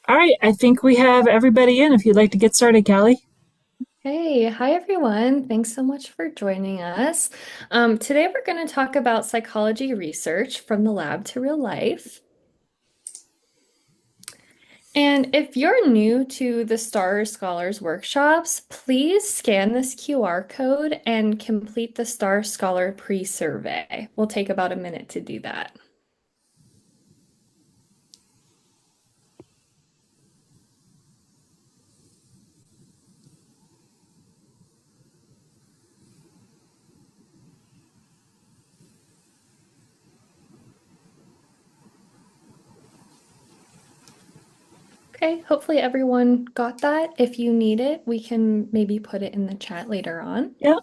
All right, I think we have everybody in. If you'd like to get started, Callie. Hey, hi everyone. Thanks so much for joining us. Today we're going to talk about psychology research from the lab to real life. And if you're new to the Star Scholars workshops, please scan this QR code and complete the Star Scholar pre-survey. We'll take about a minute to do that. Okay, hopefully everyone got that. If you need it, we can maybe put it in the chat later on. Yeah.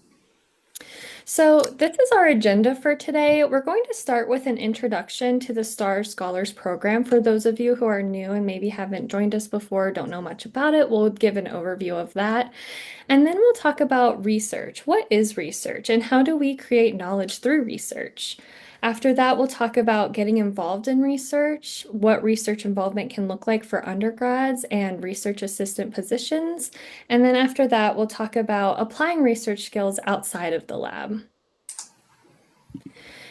So, this is our agenda for today. We're going to start with an introduction to the STAR Scholars Program. For those of you who are new and maybe haven't joined us before, don't know much about it, we'll give an overview of that. And then we'll talk about research. What is research and how do we create knowledge through research? After that, we'll talk about getting involved in research, what research involvement can look like for undergrads and research assistant positions. And then after that, we'll talk about applying research skills outside of the lab.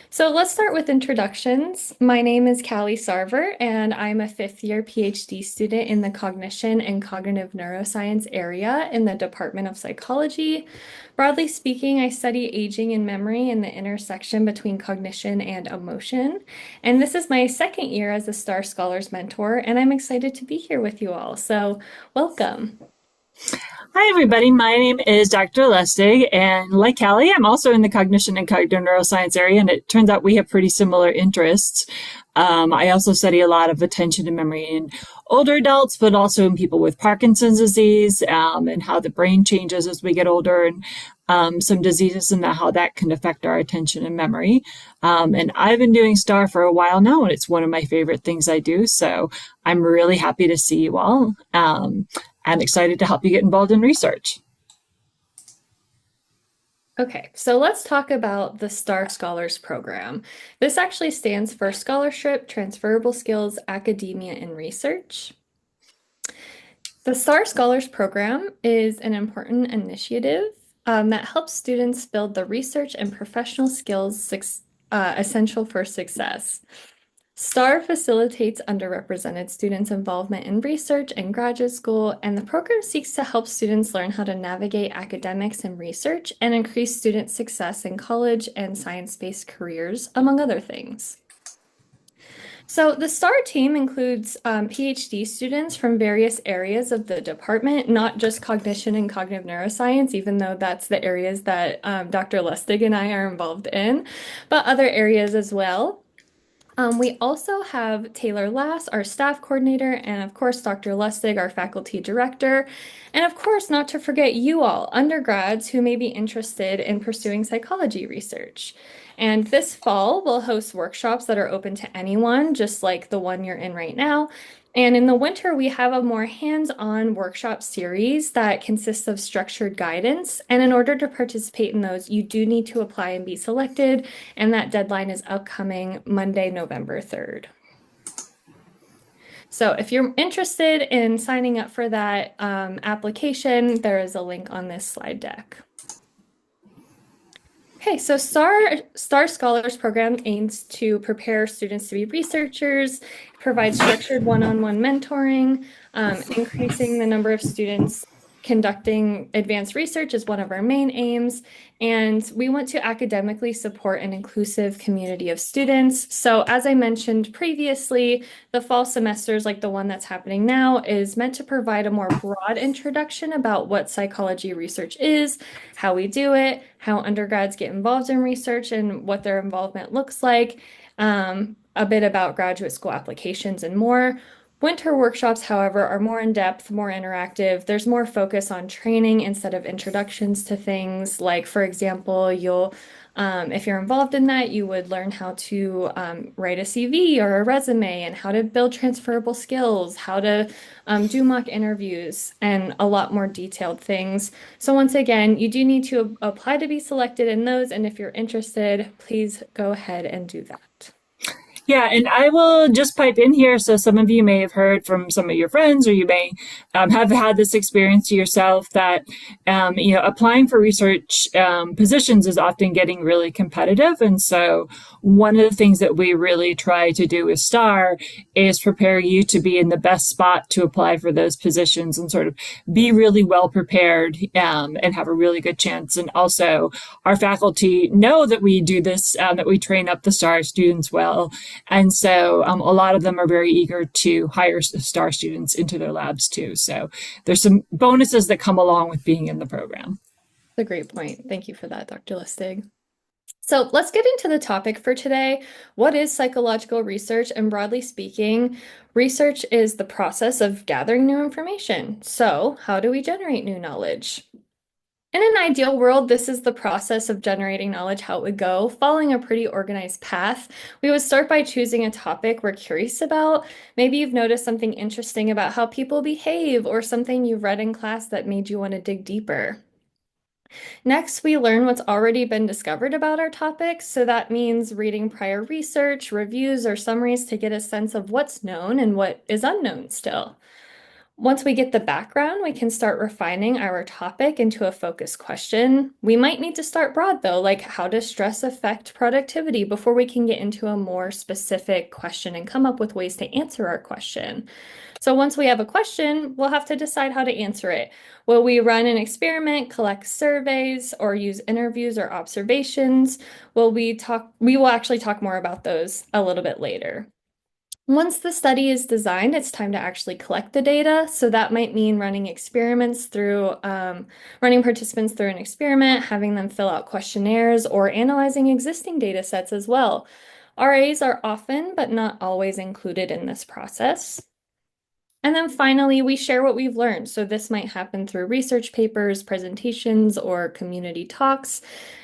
So let's start with introductions. My name is Callie Sarver, and I'm a fifth year PhD student in the cognition and cognitive neuroscience area in the Department of Psychology. Broadly speaking, I study aging and memory in the intersection between cognition and emotion. And this is my second year as a Star Scholars mentor, and I'm excited to be here with you all. So welcome. Hi, everybody. My name is Dr. Lustig, and like Callie, I'm also in the cognition and cognitive neuroscience area, and it turns out we have pretty similar interests. I also study a lot of attention and memory in older adults, but also in people with Parkinson's disease, and how the brain changes as we get older, and some diseases and how that can affect our attention and memory. And I've been doing STAR for a while now, and it's one of my favorite things I do. So I'm really happy to see you all. And excited to help you get involved in research. Okay, so let's talk about the STAR Scholars Program. This actually stands for Scholarship, Transferable Skills, Academia, and Research. The STAR Scholars Program is an important initiative that helps students build the research and professional skills essential for success. STAR facilitates underrepresented students' involvement in research and graduate school, and the program seeks to help students learn how to navigate academics and research and increase student success in college and science-based careers, among other things. So the STAR team includes PhD students from various areas of the department, not just cognition and cognitive neuroscience, even though that's the areas that Dr. Lustig and I are involved in, but other areas as well. We also have Taylor Lass, our staff coordinator, and of course, Dr. Lustig, our faculty director. And of course, not to forget you all, undergrads who may be interested in pursuing psychology research. And this fall, we'll host workshops that are open to anyone, just like the one you're in right now. And in the winter, we have a more hands-on workshop series that consists of structured guidance. And in order to participate in those, you do need to apply and be selected. And that deadline is upcoming Monday, November 3rd. So if you're interested in signing up for that application, there is a link on this slide deck. Okay, so STAR Scholars Program aims to prepare students to be researchers, provide structured one-on-one mentoring, increasing the number of students conducting advanced research is one of our main aims, and we want to academically support an inclusive community of students. So as I mentioned previously, the fall semesters, like the one that's happening now, is meant to provide a more broad introduction about what psychology research is, how we do it, how undergrads get involved in research and what their involvement looks like, a bit about graduate school applications and more. Winter workshops, however, are more in-depth, more interactive. There's more focus on training instead of introductions to things. Like, for example, if you're involved in that, you would learn how to write a CV or a resume and how to build transferable skills, how to do mock interviews, and a lot more detailed things. So once again, you do need to apply to be selected in those, and if you're interested, please go ahead and do that. Yeah, and I will just pipe in here. So some of you may have heard from some of your friends, or you may have had this experience yourself that applying for research positions is often getting really competitive. And so one of the things that we really try to do with STAR is prepare you to be in the best spot to apply for those positions and sort of be really well prepared and have a really good chance. And also, our faculty know that we do this, that we train up the STAR students well, and so a lot of them are very eager to hire STAR students into their labs too. So there's some bonuses that come along with being in the program. That's a great point. Thank you for that, Dr. Lustig. So let's get into the topic for today. What is psychological research? And broadly speaking, research is the process of gathering new information. So how do we generate new knowledge? In an ideal world, this is the process of generating knowledge, how it would go, following a pretty organized path. We would start by choosing a topic we're curious about. Maybe you've noticed something interesting about how people behave, or something you've read in class that made you want to dig deeper. Next, we learn what's already been discovered about our topic. So that means reading prior research, reviews, or summaries to get a sense of what's known and what is unknown still. Once we get the background, we can start refining our topic into a focused question. We might need to start broad though, like how does stress affect productivity before we can get into a more specific question and come up with ways to answer our question. So once we have a question, we'll have to decide how to answer it. Will we run an experiment, collect surveys, or use interviews or observations? We will actually talk more about those a little bit later. Once the study is designed, it's time to actually collect the data. So that might mean running participants through an experiment, having them fill out questionnaires, or analyzing existing data sets as well. RAs are often, but not always, included in this process. And then finally, we share what we've learned. So this might happen through research papers, presentations, or community talks.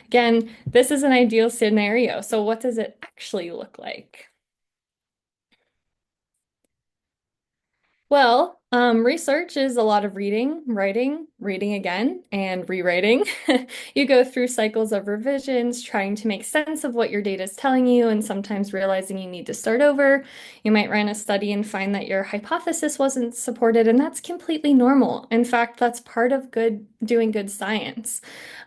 Again, this is an ideal scenario. So what does it actually look like? Well, research is a lot of reading, writing, reading again, and rewriting. You go through cycles of revisions, trying to make sense of what your data is telling you, and sometimes realizing you need to start over. You might run a study and find that your hypothesis wasn't supported, and that's completely normal. In fact, that's part of doing good science.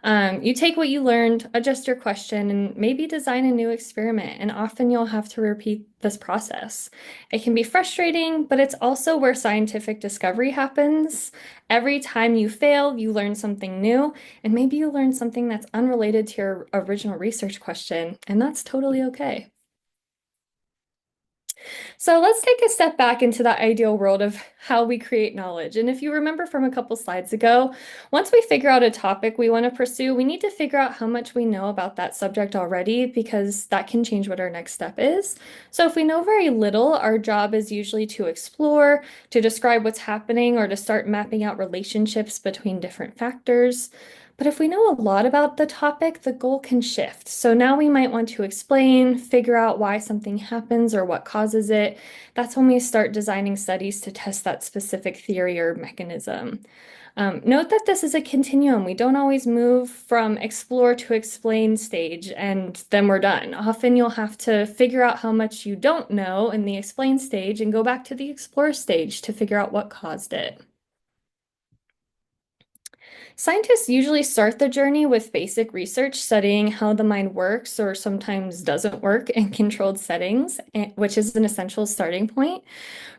You take what you learned, adjust your question, and maybe design a new experiment, and often you'll have to repeat this process. It can be frustrating, but it's also where scientific discovery happens. Every time you fail, you learn something new, and maybe you learn something that's unrelated to your original research question, and that's totally okay. So let's take a step back into that ideal world of how we create knowledge. And if you remember from a couple slides ago, once we figure out a topic we want to pursue, we need to figure out how much we know about that subject already, because that can change what our next step is. So if we know very little, our job is usually to explore, to describe what's happening, or to start mapping out relationships between different factors. But if we know a lot about the topic, the goal can shift. So now we might want to explain, figure out why something happens or what causes it. That's when we start designing studies to test that specific theory or mechanism. Note that this is a continuum. We don't always move from explore to explain stage and then we're done. Often you'll have to figure out how much you don't know in the explain stage and go back to the explore stage to figure out what caused it. Scientists usually start the journey with basic research, studying how the mind works or sometimes doesn't work in controlled settings, which is an essential starting point.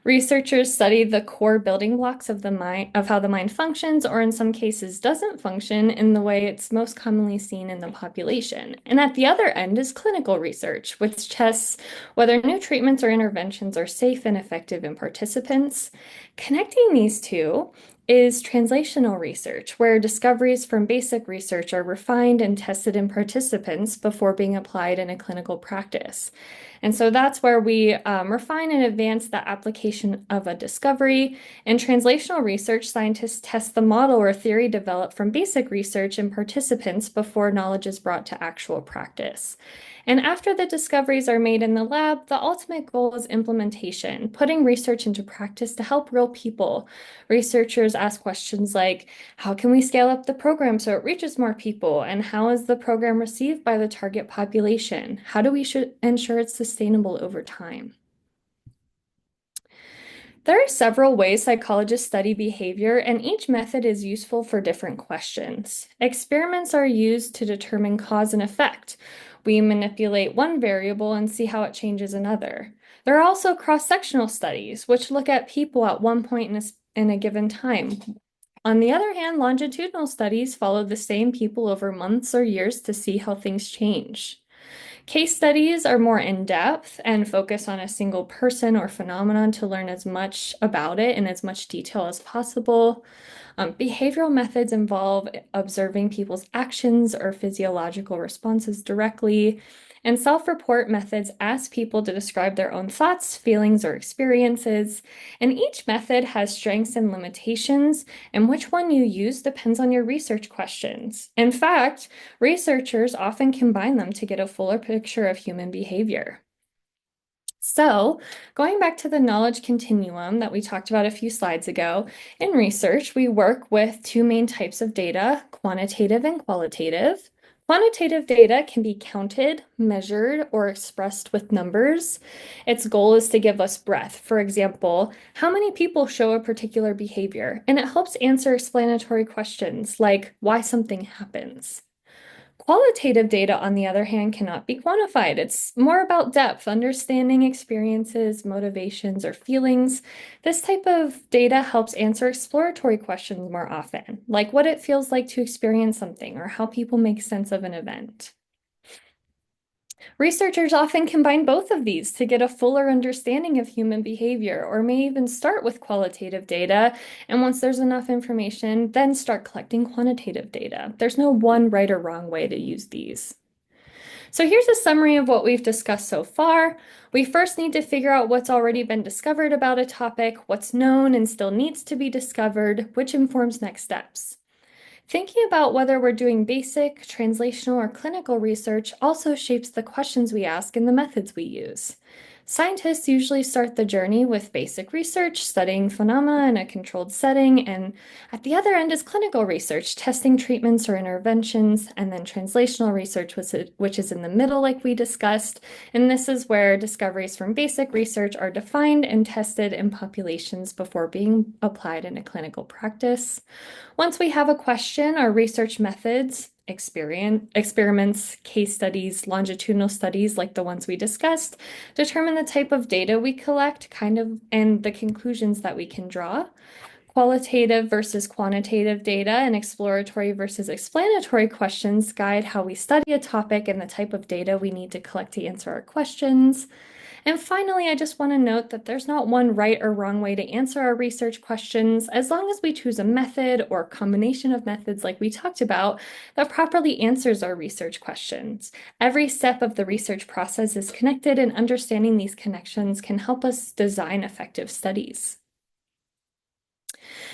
Researchers study the core building blocks of the mind, of how the mind functions, or in some cases doesn't function in the way it's most commonly seen in the population. And at the other end is clinical research, which tests whether new treatments or interventions are safe and effective in participants. Connecting these two is translational research, where discoveries from basic research are refined and tested in participants before being applied in a clinical practice. And so that's where we refine and advance the application of a discovery. In translational research, scientists test the model or theory developed from basic research in participants before knowledge is brought to actual practice. And after the discoveries are made in the lab, the ultimate goal is implementation, putting research into practice to help real people. Researchers ask questions like, how can we scale up the program so it reaches more people? And how is the program received by the target population? How do we ensure it's sustainable over time? There are several ways psychologists study behavior, and each method is useful for different questions. Experiments are used to determine cause and effect. We manipulate one variable and see how it changes another. There are also cross-sectional studies, which look at people at one point in a given time. On the other hand, longitudinal studies follow the same people over months or years to see how things change. Case studies are more in-depth and focus on a single person or phenomenon to learn as much about it in as much detail as possible. Behavioral methods involve observing people's actions or physiological responses directly, and self-report methods ask people to describe their own thoughts, feelings, or experiences. And each method has strengths and limitations, and which one you use depends on your research questions. In fact, researchers often combine them to get a fuller picture of human behavior. So, going back to the knowledge continuum that we talked about a few slides ago, in research, we work with two main types of data, quantitative and qualitative. Quantitative data can be counted, measured, or expressed with numbers. Its goal is to give us breadth. For example, how many people show a particular behavior? And it helps answer explanatory questions like why something happens. Qualitative data, on the other hand, cannot be quantified. It's more about depth, understanding experiences, motivations, or feelings. This type of data helps answer exploratory questions more often, like what it feels like to experience something or how people make sense of an event. Researchers often combine both of these to get a fuller understanding of human behavior, or may even start with qualitative data, and once there's enough information, then start collecting quantitative data. There's no one right or wrong way to use these. So here's a summary of what we've discussed so far. We first need to figure out what's already been discovered about a topic, what's known and still needs to be discovered, which informs next steps. Thinking about whether we're doing basic, translational, or clinical research also shapes the questions we ask and the methods we use. Scientists usually start the journey with basic research, studying phenomena in a controlled setting, and at the other end is clinical research, testing treatments or interventions, and then translational research, which is in the middle, like we discussed. And this is where discoveries from basic research are defined and tested in populations before being applied in a clinical practice. Once we have a question, our research methods, experiments, case studies, longitudinal studies like the ones we discussed, determine the type of data we collect, and the conclusions that we can draw. Qualitative versus quantitative data and exploratory versus explanatory questions guide how we study a topic and the type of data we need to collect to answer our questions. And finally, I just want to note that there's not one right or wrong way to answer our research questions, as long as we choose a method or combination of methods like we talked about that properly answers our research questions. Every step of the research process is connected, and understanding these connections can help us design effective studies.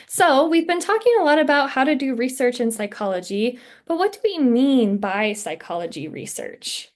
So, we've been talking a lot about how to do research in psychology, but what do we mean by psychology research?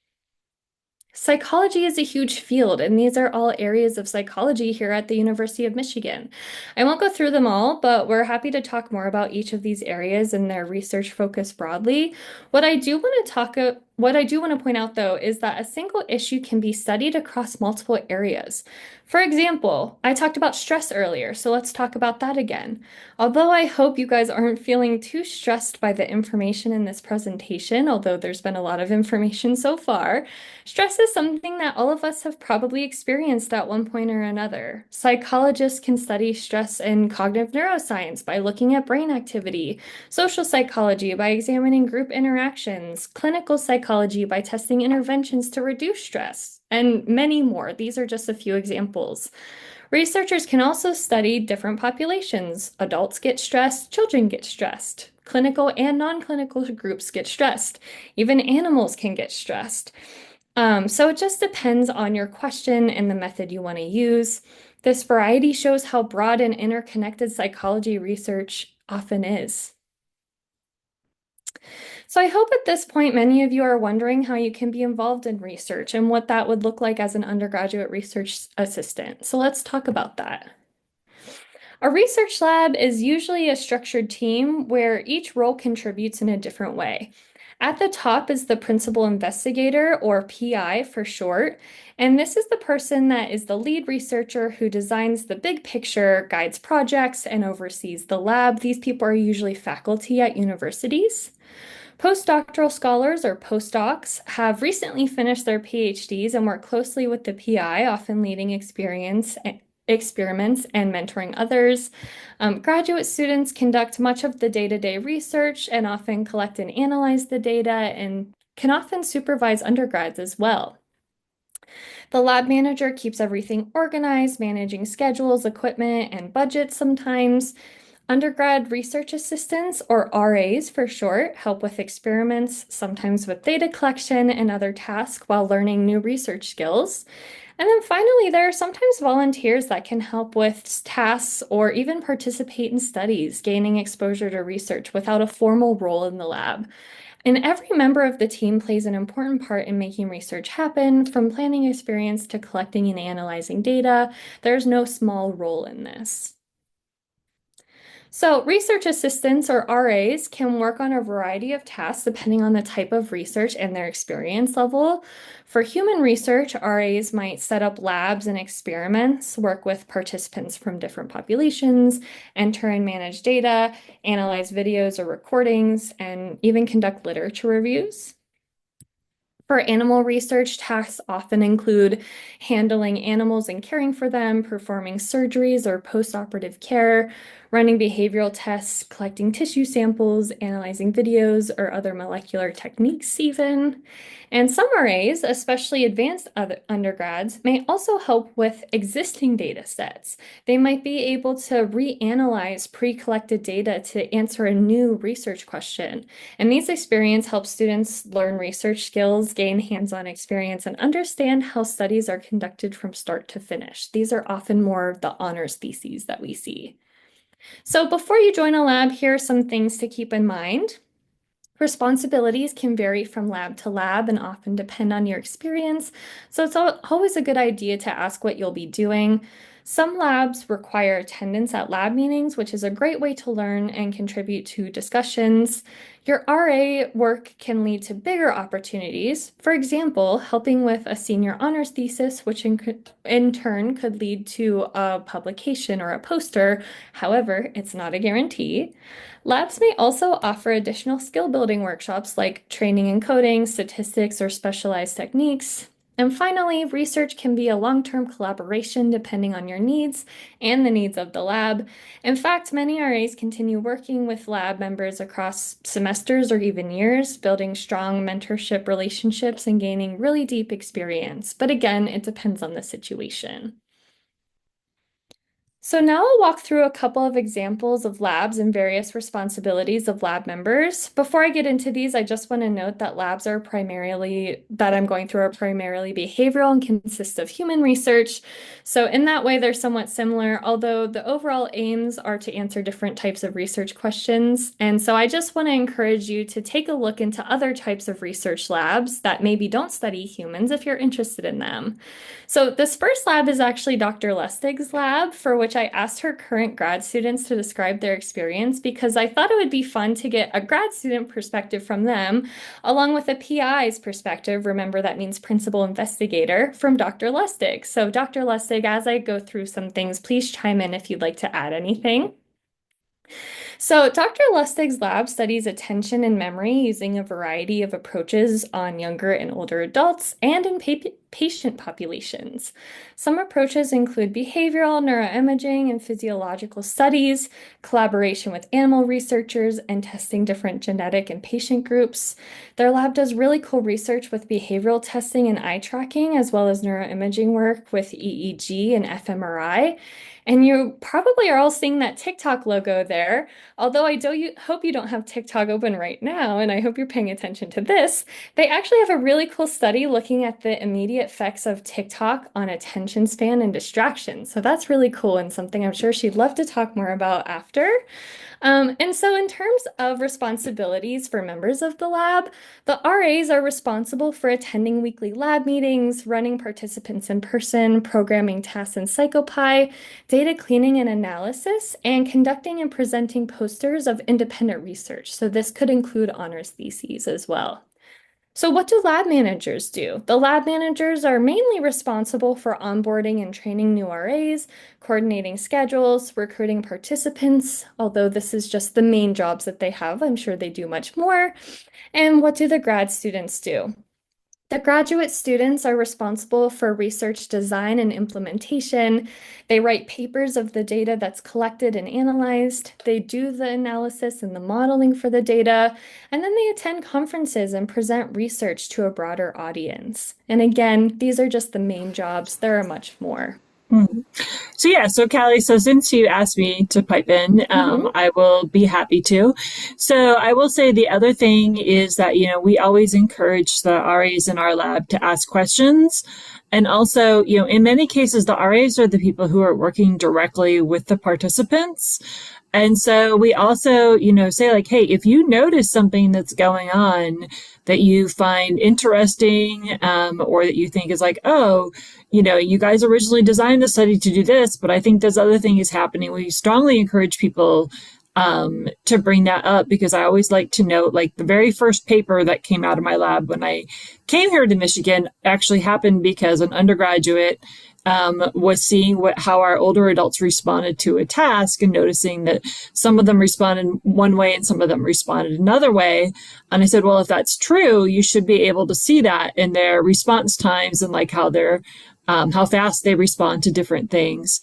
Psychology is a huge field, and these are all areas of psychology here at the University of Michigan. I won't go through them all, but we're happy to talk more about each of these areas and their research focus broadly. What I do want to point out, though, is that a single issue can be studied across multiple areas. For example, I talked about stress earlier, so let's talk about that again. Although I hope you guys aren't feeling too stressed by the information in this presentation, although there's been a lot of information so far, stress is something that all of us have probably experienced at one point or another. Psychologists can study stress in cognitive neuroscience by looking at brain activity, social psychology by examining group interactions, clinical psychology by testing interventions to reduce stress, and many more. These are just a few examples. Researchers can also study different populations. Adults get stressed, children get stressed. Clinical and non-clinical groups get stressed. Even animals can get stressed. So it just depends on your question and the method you want to use. This variety shows how broad and interconnected psychology research often is. So I hope at this point many of you are wondering how you can be involved in research and what that would look like as an undergraduate research assistant. So let's talk about that. A research lab is usually a structured team where each role contributes in a different way. At the top is the principal investigator, or PI for short, and this is the person that is the lead researcher who designs the big picture, guides projects, and oversees the lab. These people are usually faculty at universities. Postdoctoral scholars or postdocs have recently finished their PhDs and work closely with the PI, often leading experiments and mentoring others. Graduate students conduct much of the day-to-day research and often collect and analyze the data and can often supervise undergrads as well. The lab manager keeps everything organized, managing schedules, equipment, and budgets sometimes. Undergrad research assistants, or RAs for short, help with experiments, sometimes with data collection and other tasks while learning new research skills. And then finally, there are sometimes volunteers that can help with tasks or even participate in studies, gaining exposure to research without a formal role in the lab. And every member of the team plays an important part in making research happen, from planning experience to collecting and analyzing data. There's no small role in this. So, research assistants or RAs can work on a variety of tasks depending on the type of research and their experience level. For human research, RAs might set up labs and experiments, work with participants from different populations, enter and manage data, analyze videos or recordings, and even conduct literature reviews. For animal research, tasks often include handling animals and caring for them, performing surgeries or post-operative care, running behavioral tests, collecting tissue samples, analyzing videos or other molecular techniques even. And some RAs, especially advanced undergrads, may also help with existing data sets. They might be able to reanalyze pre-collected data to answer a new research question. And these experiences help students learn research skills, gain hands-on experience, and understand how studies are conducted from start to finish. These are often more of the honors theses that we see. So before you join a lab, here are some things to keep in mind. Responsibilities can vary from lab to lab and often depend on your experience, so it's always a good idea to ask what you'll be doing. Some labs require attendance at lab meetings, which is a great way to learn and contribute to discussions. Your RA work can lead to bigger opportunities. For example, helping with a senior honors thesis, which in turn could lead to a publication or a poster. However, it's not a guarantee. Labs may also offer additional skill building workshops like training in coding, statistics, or specialized techniques. And finally, research can be a long-term collaboration depending on your needs and the needs of the lab. In fact, many RAs continue working with lab members across semesters or even years, building strong mentorship relationships and gaining really deep experience. But again, it depends on the situation. So now I'll walk through a couple of examples of labs and various responsibilities of lab members. Before I get into these, I just want to note that labs are that I'm going through are primarily behavioral and consist of human research. So in that way, they're somewhat similar, although the overall aims are to answer different types of research questions. And so I just want to encourage you to take a look into other types of research labs that maybe don't study humans if you're interested in them. So this first lab is actually Dr. Lustig's lab, for which I asked her current grad students to describe their experience because I thought it would be fun to get a grad student perspective from them, along with a PI's perspective. Remember, that means principal investigator from Dr. Lustig. So Dr. Lustig, as I go through some things, please chime in if you'd like to add anything. So, Dr. Lustig's lab studies attention and memory using a variety of approaches on younger and older adults and in patient populations. Some approaches include behavioral, neuroimaging, and physiological studies, collaboration with animal researchers, and testing different genetic and patient groups. Their lab does really cool research with behavioral testing and eye tracking, as well as neuroimaging work with EEG and fMRI. And you probably are all seeing that TikTok logo there. Although hope you don't have TikTok open right now, and I hope you're paying attention to this, they actually have a really cool study looking at the immediate effects of TikTok on attention span and distraction. So that's really cool and something I'm sure she'd love to talk more about after. And so, in terms of responsibilities for members of the lab, the RAs are responsible for attending weekly lab meetings, running participants in person, programming tasks in PsychoPy, data cleaning and analysis, and conducting and presenting posters of independent research. So, this could include honors theses as well. So, what do lab managers do? The lab managers are mainly responsible for onboarding and training new RAs, coordinating schedules, recruiting participants, although this is just the main jobs that they have. I'm sure they do much more. And what do the grad students do? The graduate students are responsible for research design and implementation. They write papers of the data that's collected and analyzed. They do the analysis and the modeling for the data. And then they attend conferences and present research to a broader audience. And again, these are just the main jobs. There are much more. Mhm. So yeah, so Callie, so since you asked me to pipe in, Mhm. I will be happy to. So I will say the other thing is that, we always encourage the RAs in our lab to ask questions. And also, in many cases, the RAs are the people who are working directly with the participants. And so we also, say like, hey, if you notice something that's going on that you find interesting, or that you think is like, oh, you guys originally designed the study to do this, but I think this other thing is happening. We strongly encourage people to bring that up, because I always like to note, like, the very first paper that came out of my lab when I came here to Michigan actually happened because an undergraduate was seeing how our older adults responded to a task, and noticing that some of them responded one way and some of them responded another way. And I said, well, if that's true, you should be able to see that in their response times, and like how fast they respond to different things,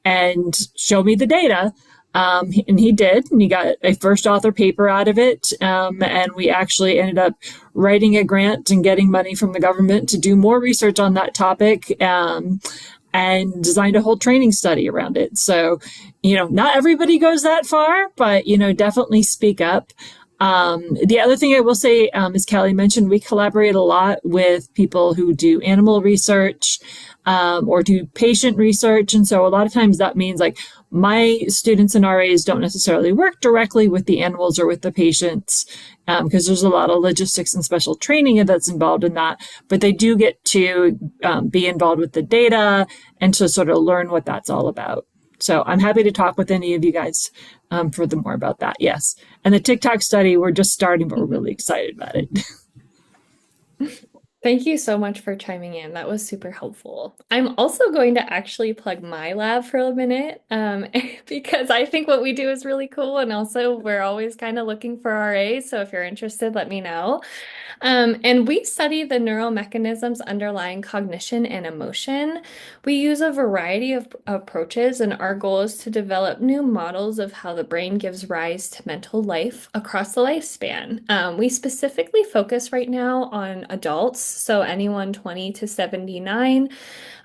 and show me the data. And he did, and he got a first author paper out of it. And we actually ended up writing a grant and getting money from the government to do more research on that topic, and designed a whole training study around it. So, not everybody goes that far, but, definitely speak up. The other thing I will say, as Callie mentioned, we collaborate a lot with people who do animal research, or do patient research. And so a lot of times that means, like, my students and RAs don't necessarily work directly with the animals or with the patients, because there's a lot of logistics and special training that's involved in that. But they do get to be involved with the data and to sort of learn what that's all about. So I'm happy to talk with any of you guys further more about that. Yes. And the TikTok study, we're just starting, but we're really excited about it. Thank you so much for chiming in. That was super helpful. I'm also going to actually plug my lab for a minute, because I think what we do is really cool. And also, we're always kind of looking for RAs. So if you're interested, let me know. And we study the neural mechanisms underlying cognition and emotion. We use a variety of approaches, and our goal is to develop new models of how the brain gives rise to mental life across the lifespan. We specifically focus right now on adults, so anyone 20 to 79.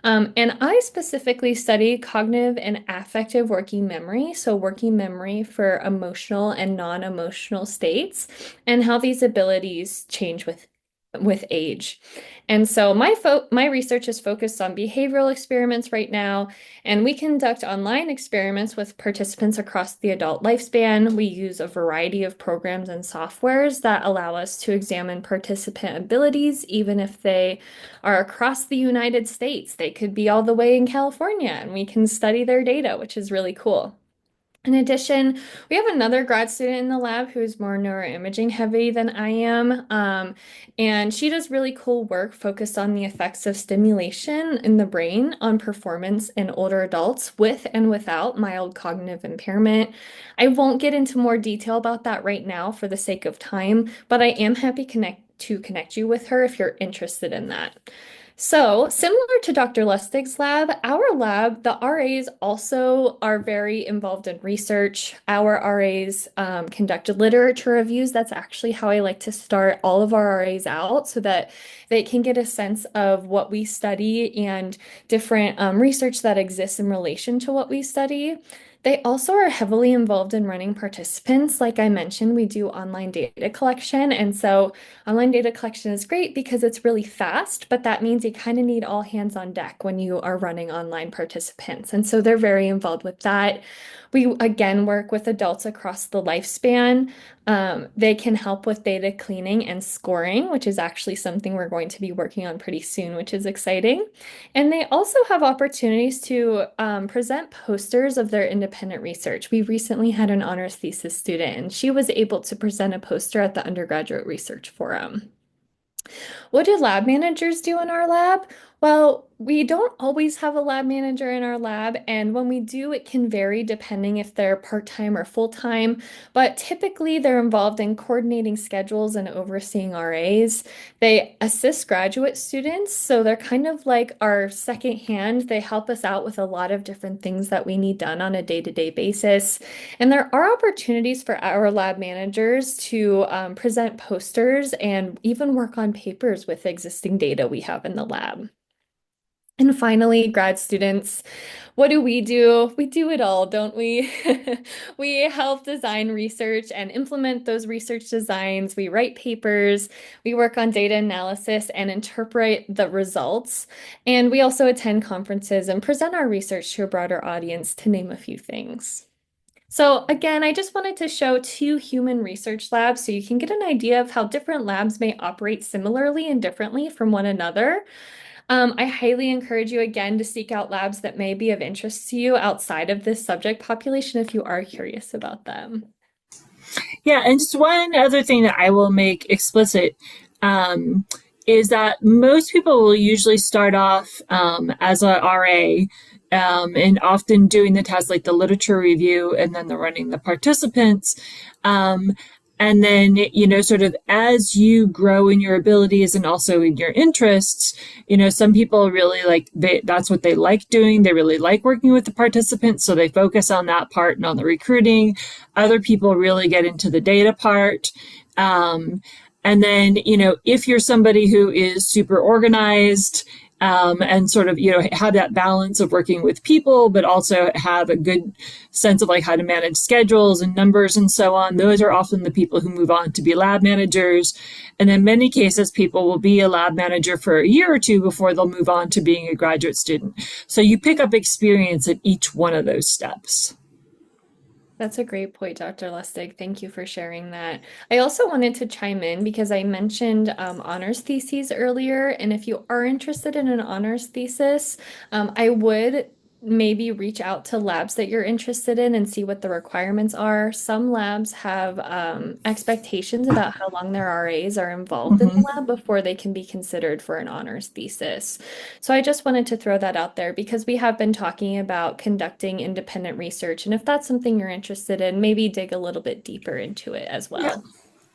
And I specifically study cognitive and affective working memory, so working memory for emotional and non-emotional states, and how these abilities change with age. And so my research is focused on behavioral experiments right now, and we conduct online experiments with participants across the adult lifespan. We use a variety of programs and softwares that allow us to examine participant abilities, even if they are across the United States. They could be all the way in California, and we can study their data, which is really cool. In addition, we have another grad student in the lab who's more neuroimaging heavy than I am. And she does really cool work focused on the effects of stimulation in the brain on performance in older adults with and without mild cognitive impairment. I won't get into more detail about that right now for the sake of time, but I am happy to connect you with her if you're interested in that. So, similar to Dr. Lustig's lab, our lab, the RAs also are very involved in research. Our RAs conduct literature reviews. That's actually how I like to start all of our RAs out, so that they can get a sense of what we study and different research that exists in relation to what we study. They also are heavily involved in running participants. Like I mentioned, we do online data collection. And so online data collection is great because it's really fast, but that means you kind of need all hands on deck when you are running online participants. And so they're very involved with that. We again work with adults across the lifespan. They can help with data cleaning and scoring, which is actually something we're going to be working on pretty soon, which is exciting. And they also have opportunities to present posters of their independent research. We recently had an honors thesis student, and she was able to present a poster at the undergraduate research forum. What do lab managers do in our lab? Well, we don't always have a lab manager in our lab, and when we do, it can vary depending if they're part-time or full-time, but typically they're involved in coordinating schedules and overseeing RAs. They assist graduate students, so they're kind of like our second hand. They help us out with a lot of different things that we need done on a day-to-day basis. And there are opportunities for our lab managers to present posters and even work on papers with existing data we have in the lab. And finally, grad students, what do? We do it all, don't we? We help design research and implement those research designs. We write papers, we work on data analysis and interpret the results. And we also attend conferences and present our research to a broader audience, to name a few things. So again, I just wanted to show two human research labs so you can get an idea of how different labs may operate similarly and differently from one another. I highly encourage you again to seek out labs that may be of interest to you outside of this subject population if you are curious about them. Yeah, and just one other thing that I will make explicit um, is that most people will usually start off as a RA and often doing the tasks like the literature review and then the running the participants. Um, and then, sort of as you grow in your abilities and also in your interests, some people really that's what they like doing. They really like working with the participants. So they focus on that part and on the recruiting. Other people really get into the data part. And then, if you're somebody who is super organized, and sort of, have that balance of working with people, but also have a good sense of like how to manage schedules and numbers and so on. Those are often the people who move on to be lab managers. And in many cases, people will be a lab manager for a year or two before they'll move on to being a graduate student. So you pick up experience at each one of those steps. That's a great point, Dr. Lustig. Thank you for sharing that. I also wanted to chime in because I mentioned honors theses earlier. And if you are interested in an honors thesis, I would maybe reach out to labs that you're interested in and see what the requirements are. Some labs have expectations about how long their RAs are involved in Mm-hmm. the lab before they can be considered for an honors thesis. So I just wanted to throw that out there because we have been talking about conducting independent research. And if that's something you're interested in, maybe dig a little bit deeper into it as Yeah. well.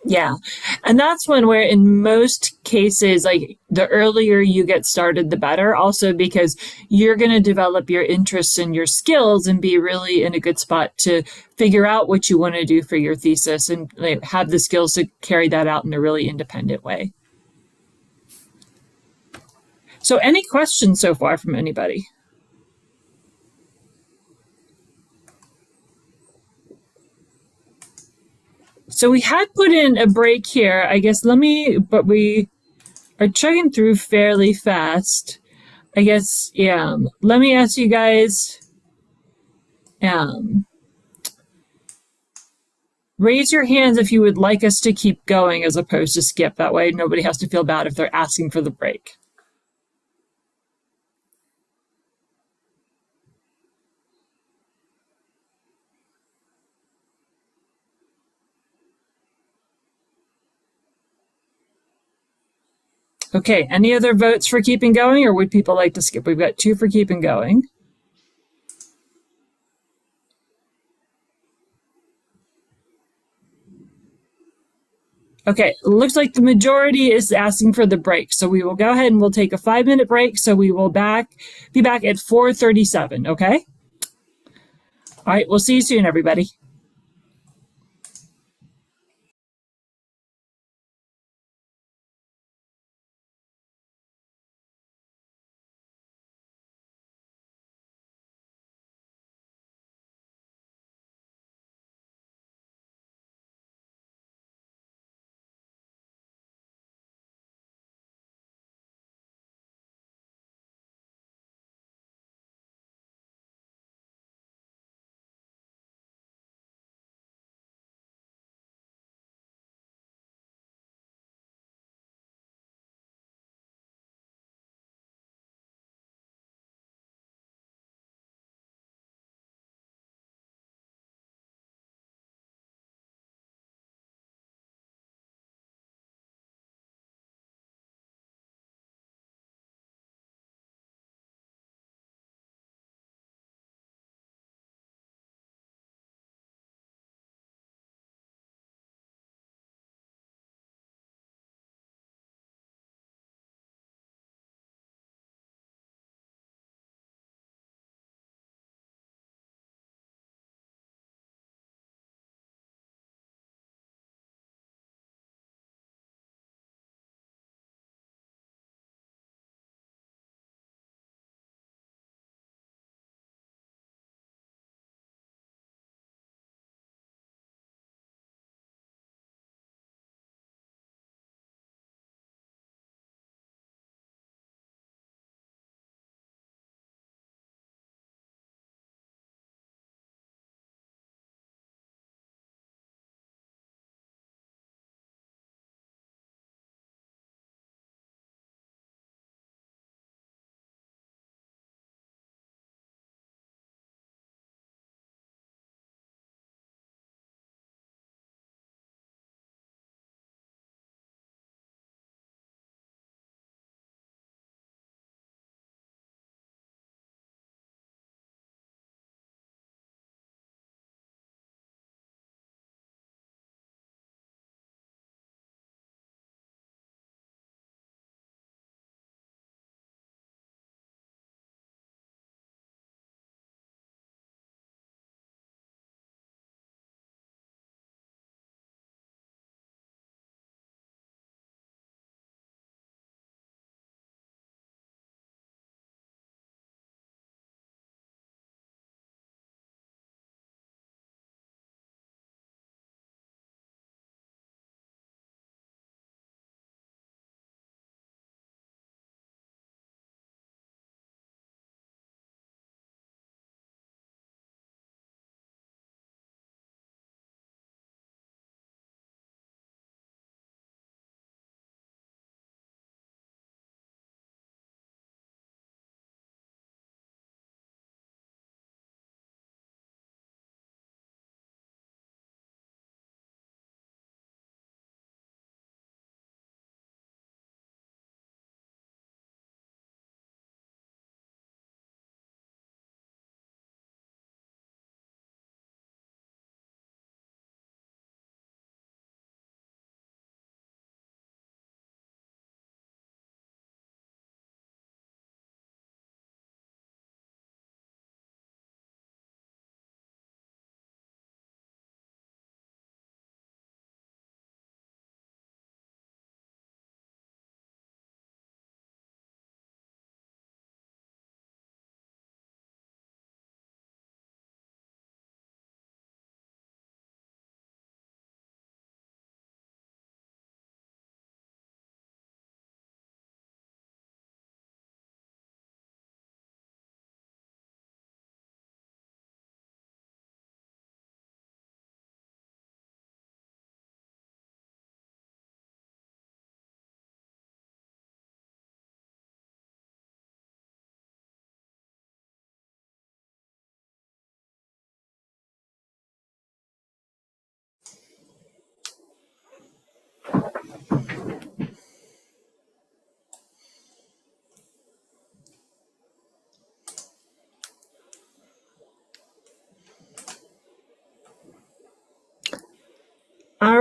Yeah. And that's one where in most cases, like the earlier you get started, the better. Also because you're going to develop your interests and your skills and be really in a good spot to figure out what you want to do for your thesis and like, have the skills to carry that out in a really independent way. So any questions so far from anybody? So we had put in a break here. I guess but we are chugging through fairly fast. I guess, yeah. Let me ask you guys, um, raise your hands if you would like us to keep going as opposed to skip. That way nobody has to feel bad if they're asking for the break. Okay, any other votes for keeping going or would people like to skip? We've got 2 for keeping going. Okay, looks like the majority is asking for the break. So we will go ahead and we'll take a 5-minute break. So we will be back at 4:37, okay? All right, we'll see you soon, everybody.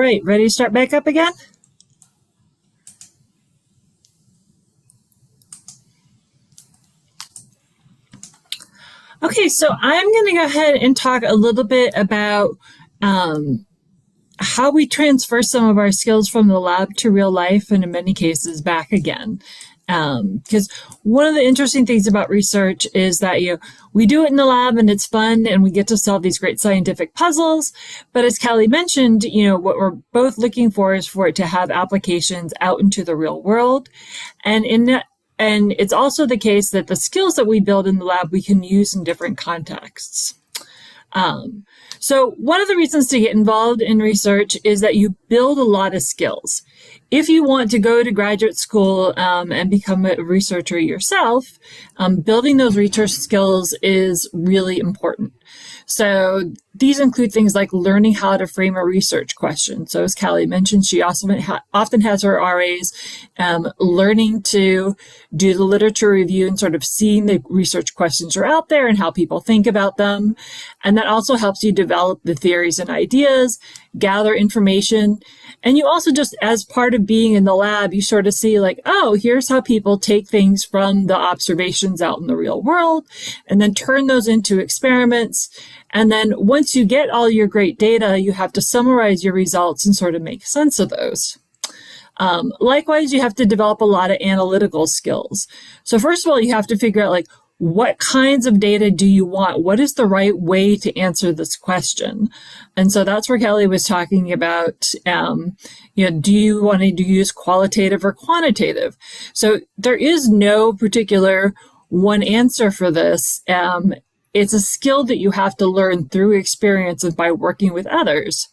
right, ready to start back up again? Okay, so I'm going to go ahead and talk a little bit about how we transfer some of our skills from the lab to real life, and in many cases back again. Because one of the interesting things about research is that we do it in the lab and it's fun and we get to solve these great scientific puzzles. But as Callie mentioned, what we're both looking for is for it to have applications out into the real world. And it's also the case that the skills that we build in the lab we can use in different contexts. So one of the reasons to get involved in research is that you build a lot of skills. If you want to go to graduate school and become a researcher yourself, building those research skills is really important. So these include things like learning how to frame a research question. So as Callie mentioned, she also often has her RAs learning to do the literature review and sort of seeing the research questions are out there and how people think about them. And that also helps you develop the theories and ideas, gather information. And you also just, as part of being in the lab, you sort of see like, oh, here's how people take things from the observations out in the real world and then turn those into experiments. And then once you get all your great data, you have to summarize your results and sort of make sense of those. Likewise, you have to develop a lot of analytical skills. So first of all, you have to figure out like, what kinds of data do you want? What is the right way to answer this question? And so that's where Kelly was talking about, do you want to use qualitative or quantitative? So there is no particular one answer for this. It's a skill that you have to learn through experience and by working with others.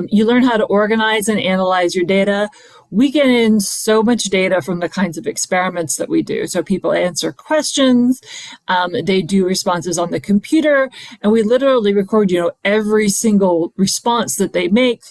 You learn how to organize and analyze your data. We get in so much data from the kinds of experiments that we do. So people answer questions, they do responses on the computer, and we literally record, every single response that they make.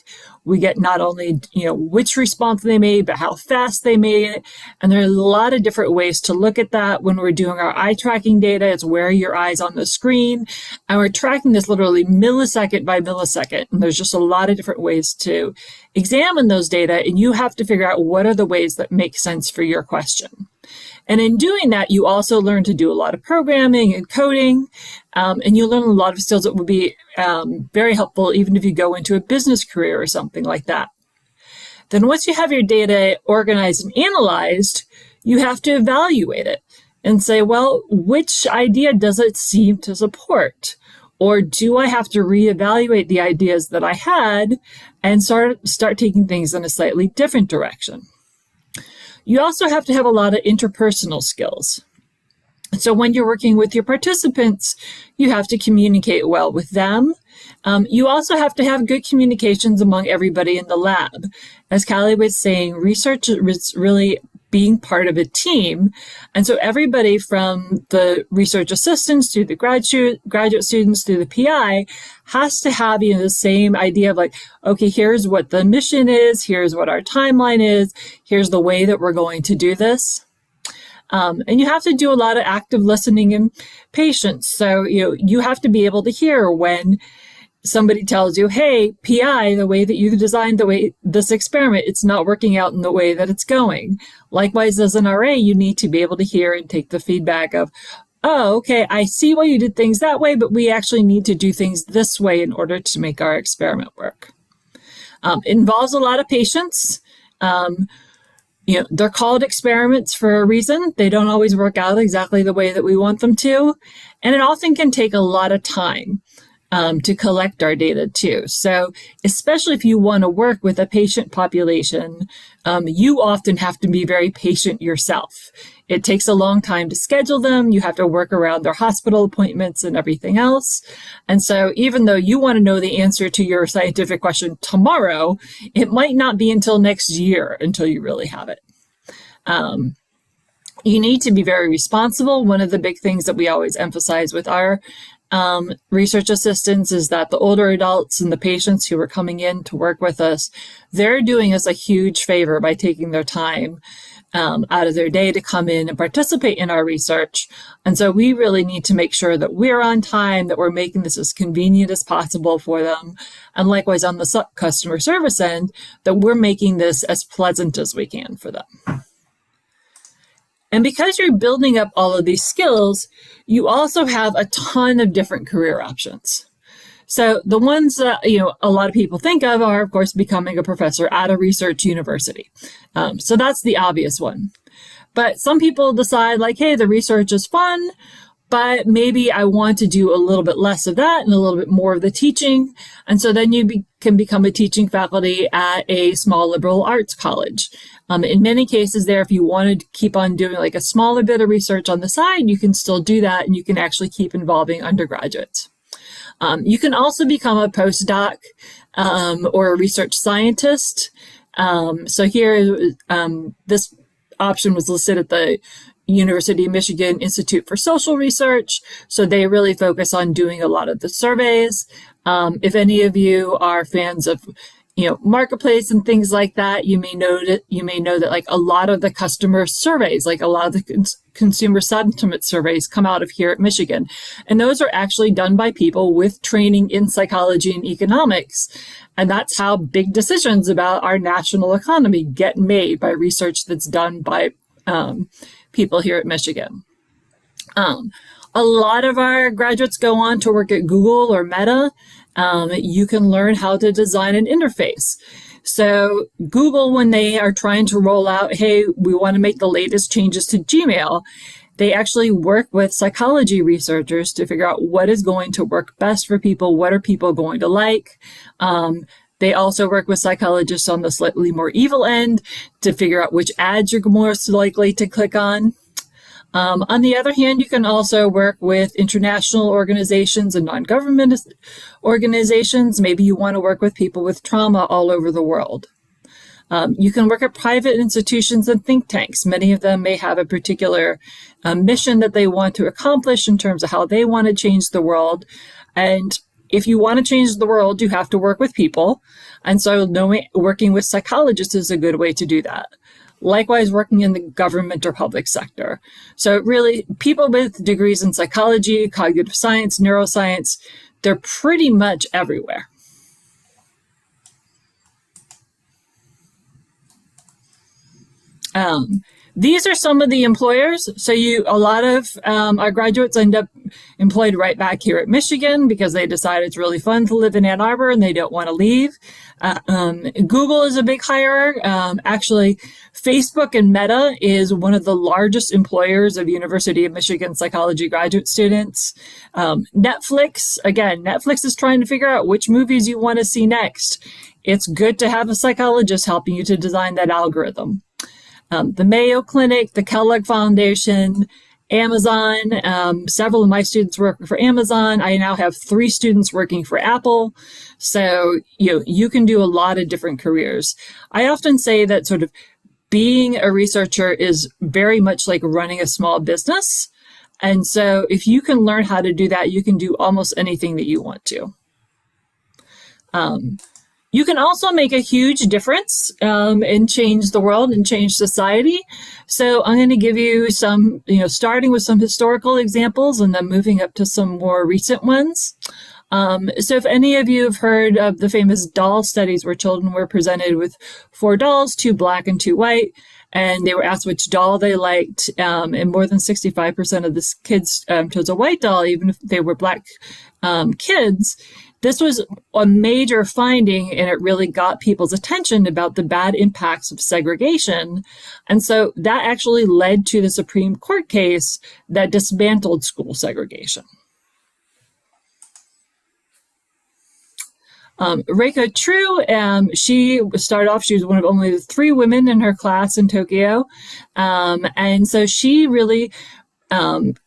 We get not only, which response they made, but how fast they made it. And there are a lot of different ways to look at that. When we're doing our eye tracking data, it's where your eyes on the screen. And we're tracking this literally millisecond by millisecond. And there's just a lot of different ways to examine those data. And you have to figure out what are the ways that make sense for your question. And in doing that, you also learn to do a lot of programming and coding, and you learn a lot of skills that will be very helpful even if you go into a business career or something like that. Then once you have your data organized and analyzed, you have to evaluate it and say, well, which idea does it seem to support? Or do I have to reevaluate the ideas that I had and start taking things in a slightly different direction? You also have to have a lot of interpersonal skills. So when you're working with your participants, you have to communicate well with them. You also have to have good communications among everybody in the lab. As Callie was saying, research is really being part of a team. And so everybody from the research assistants to the graduate students to the PI has to have the same idea of like, okay, here's what the mission is, here's what our timeline is, here's the way that we're going to do this. And you have to do a lot of active listening and patience. So, you have to be able to hear when somebody tells you, hey, PI, the way that you designed this experiment, it's not working out in the way that it's going. Likewise, as an RA, you need to be able to hear and take the feedback of, oh, okay, I see why you did things that way, but we actually need to do things this way in order to make our experiment work. It involves a lot of patience. They're called experiments for a reason. They don't always work out exactly the way that we want them to. And it often can take a lot of time to collect our data too. So especially if you want to work with a patient population, you often have to be very patient yourself. It takes a long time to schedule them. You have to work around their hospital appointments and everything else. And so even though you want to know the answer to your scientific question tomorrow, it might not be until next year until you really have it. You need to be very responsible. One of the big things that we always emphasize with our research assistants is that the older adults and the patients who are coming in to work with us, they're doing us a huge favor by taking their time out of their day to come in and participate in our research. And so we really need to make sure that we're on time, that we're making this as convenient as possible for them. And likewise, on the customer service end, that we're making this as pleasant as we can for them. And because you're building up all of these skills, you also have a ton of different career options. So the ones that, a lot of people think of are, of course, becoming a professor at a research university. So that's the obvious one. But some people decide like, hey, the research is fun, but maybe I want to do a little bit less of that and a little bit more of the teaching. And so then you can become a teaching faculty at a small liberal arts college. In many cases there, if you wanted to keep on doing like a smaller bit of research on the side, you can still do that, and you can actually keep involving undergraduates. You can also become a postdoc or a research scientist. So here, this option was listed at the University of Michigan Institute for Social Research. So they really focus on doing a lot of the surveys. If any of you are fans of marketplace and things like that, you may know that like a lot of the customer surveys, like a lot of the consumer sentiment surveys come out of here at Michigan. And those are actually done by people with training in psychology and economics. And that's how big decisions about our national economy get made, by research that's done by people here at Michigan. A lot of our graduates go on to work at Google or Meta. You can learn how to design an interface. So Google, when they are trying to roll out, hey, we want to make the latest changes to Gmail, they actually work with psychology researchers to figure out what is going to work best for people, what are people going to like. They also work with psychologists on the slightly more evil end to figure out which ads you're most likely to click on. On the other hand, you can also work with international organizations and non-government organizations. Maybe you want to work with people with trauma all over the world. You can work at private institutions and think tanks. Many of them may have a particular mission that they want to accomplish in terms of how they want to change the world. And if you want to change the world, you have to work with people. And so working with psychologists is a good way to do that. Likewise, working in the government or public sector. So really, people with degrees in psychology, cognitive science, neuroscience, they're pretty much everywhere. These are some of the employers. So a lot of our graduates end up employed right back here at Michigan because they decide it's really fun to live in Ann Arbor and they don't want to leave. Google is a big hirer. Actually, Facebook and Meta is one of the largest employers of University of Michigan psychology graduate students. Netflix is trying to figure out which movies you want to see next. It's good to have a psychologist helping you to design that algorithm. The Mayo Clinic, the Kellogg Foundation, Amazon. Several of my students work for Amazon. I now have 3 students working for Apple. So you can do a lot of different careers. I often say that sort of being a researcher is very much like running a small business. And so if you can learn how to do that, you can do almost anything that you want to. You can also make a huge difference and change the world and change society. So I'm going to give you some, starting with some historical examples and then moving up to some more recent ones. So if any of you have heard of the famous doll studies where children were presented with 4 dolls, 2 black and 2 white, and they were asked which doll they liked, and more than 65% of the kids chose a white doll, even if they were black kids. This was a major finding, and it really got people's attention about the bad impacts of segregation. And so that actually led to the Supreme Court case that dismantled school segregation. Reiko True, she was one of only the 3 women in her class in Tokyo. And so she really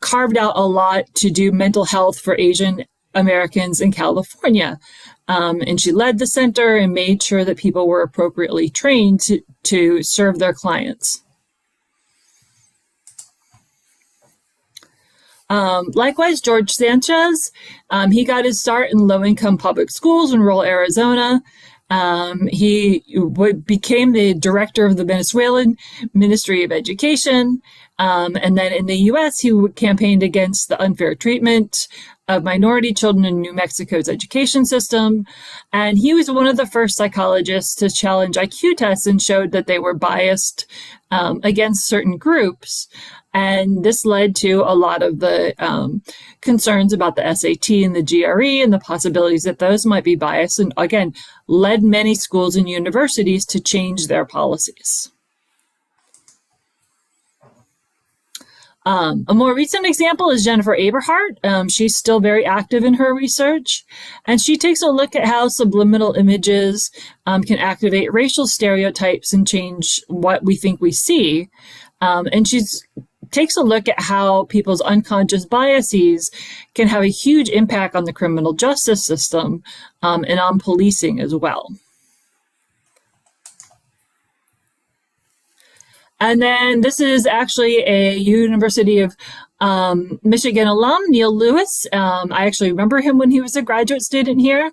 carved out a lot to do mental health for Asian Americans in California. And she led the center and made sure that people were appropriately trained to serve their clients. Likewise, George Sanchez, he got his start in low-income public schools in rural Arizona. He became the director of the Venezuelan Ministry of Education. And then in the US, he campaigned against the unfair treatment of minority children in New Mexico's education system. And he was one of the first psychologists to challenge IQ tests and showed that they were biased against certain groups. And this led to a lot of the concerns about the SAT and the GRE and the possibilities that those might be biased. And again, led many schools and universities to change their policies. A more recent example is Jennifer Aberhart. She's still very active in her research, and she takes a look at how subliminal images can activate racial stereotypes and change what we think we see. And she takes a look at how people's unconscious biases can have a huge impact on the criminal justice system and on policing as well. And then this is actually a University of Michigan alum, Neil Lewis. I actually remember him when he was a graduate student here.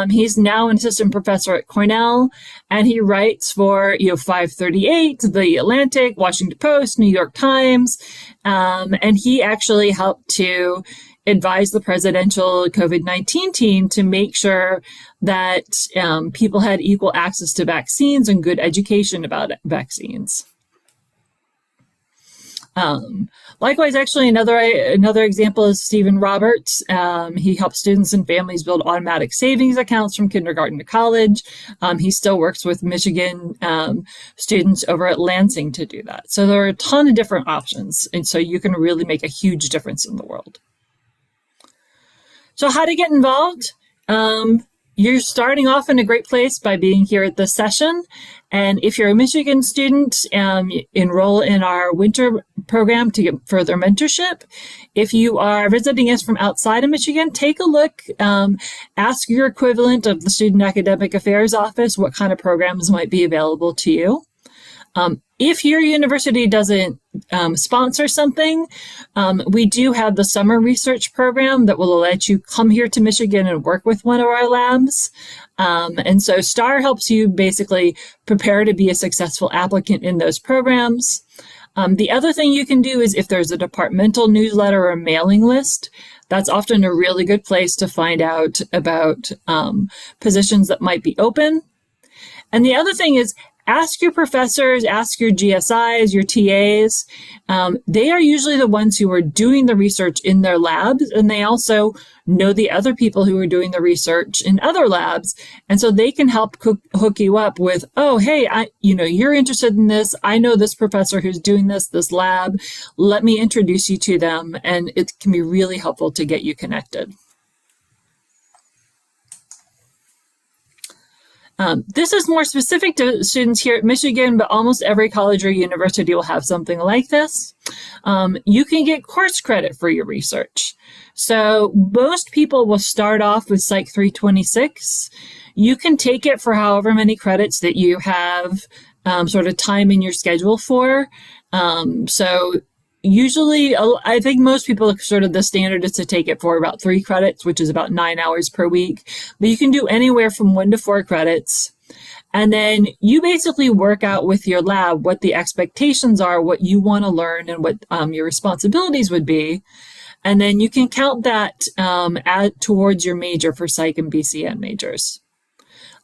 He's now an assistant professor at Cornell, and he writes for 538, The Atlantic, Washington Post, New York Times, and he actually helped to advise the presidential COVID-19 team to make sure that people had equal access to vaccines and good education about vaccines. Likewise, actually, another example is Stephen Roberts. He helps students and families build automatic savings accounts from kindergarten to college. He still works with Michigan students over at Lansing to do that. So there are a ton of different options, and so you can really make a huge difference in the world. So how to get involved? You're starting off in a great place by being here at this session. And if you're a Michigan student, enroll in our winter program to get further mentorship. If you are visiting us from outside of Michigan, take a look, ask your equivalent of the Student Academic Affairs Office what kind of programs might be available to you. If your university doesn't sponsor something, we do have the summer research program that will let you come here to Michigan and work with one of our labs. And so STAR helps you basically prepare to be a successful applicant in those programs. The other thing you can do is if there's a departmental newsletter or mailing list, that's often a really good place to find out about positions that might be open. And the other thing is ask your professors, ask your GSIs, your TAs. They are usually the ones who are doing the research in their labs, and they also know the other people who are doing the research in other labs. And so they can help hook you up with, oh, hey, you're interested in this. I know this professor who's doing this lab. Let me introduce you to them. And it can be really helpful to get you connected. This is more specific to students here at Michigan, but almost every college or university will have something like this. You can get course credit for your research. So most people will start off with Psych 326. You can take it for however many credits that you have sort of time in your schedule for. So usually, I think most people sort of the standard is to take it for about 3 credits, which is about 9 hours per week. But you can do anywhere from 1 to 4 credits. And then you basically work out with your lab what the expectations are, what you want to learn, and what your responsibilities would be. And then you can count that towards your major for Psych and BCN majors.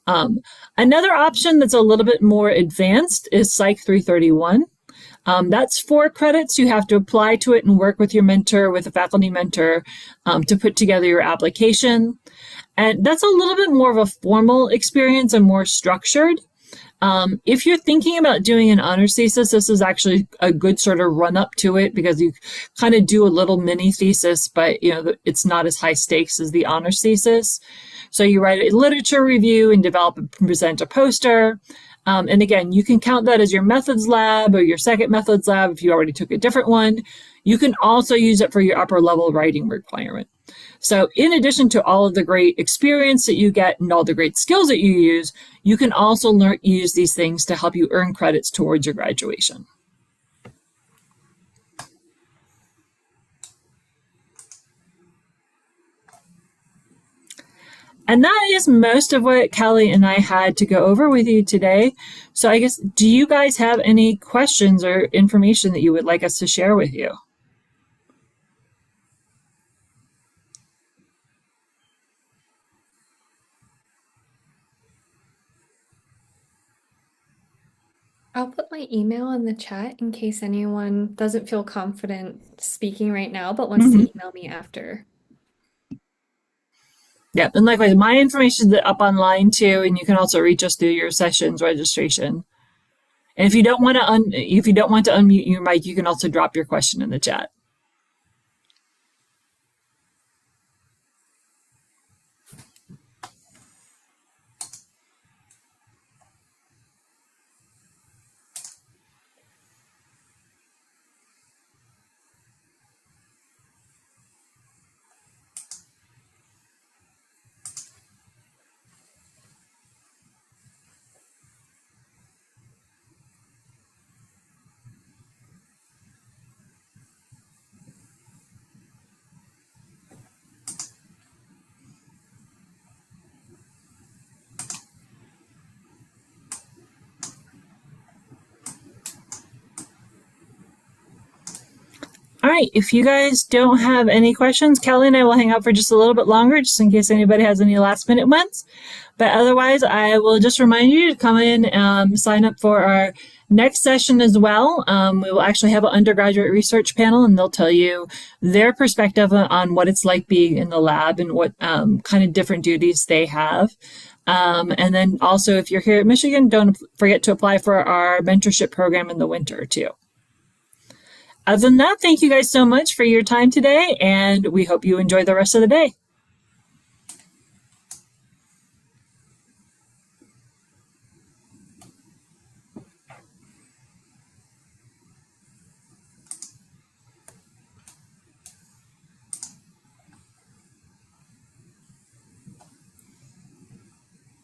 Another option that's a little bit more advanced is Psych 331. That's 4 credits. You have to apply to it and work with your mentor, with a faculty mentor, to put together your application. And that's a little bit more of a formal experience and more structured. If you're thinking about doing an honors thesis, this is actually a good sort of run up to it because you kind of do a little mini thesis, but it's not as high stakes as the honors thesis. So you write a literature review and develop and present a poster. And again, you can count that as your methods lab or your second methods lab if you already took a different one. You can also use it for your upper level writing requirement. So in addition to all of the great experience that you get and all the great skills that you use, you can also use these things to help you earn credits towards your graduation. And that is most of what Callie and I had to go over with you today. So I guess, do you guys have any questions or information that you would like us to share with you? I'll put my email in the chat in case anyone doesn't feel confident speaking right now, but wants to email me after. Yeah, and likewise, my information is up online too, and you can also reach us through your sessions registration. And if you don't want to unmute your mic, you can also drop your question in the chat. All right, if you guys don't have any questions, Kelly and I will hang out for just a little bit longer, just in case anybody has any last minute ones. But otherwise, I will just remind you to come in, sign up for our next session as well. We will actually have an undergraduate research panel, and they'll tell you their perspective on what it's like being in the lab and what kind of different duties they have. And then also, if you're here at Michigan, don't forget to apply for our mentorship program in the winter too. Other than that, thank you guys so much for your time today, and we hope you enjoy the rest of the day.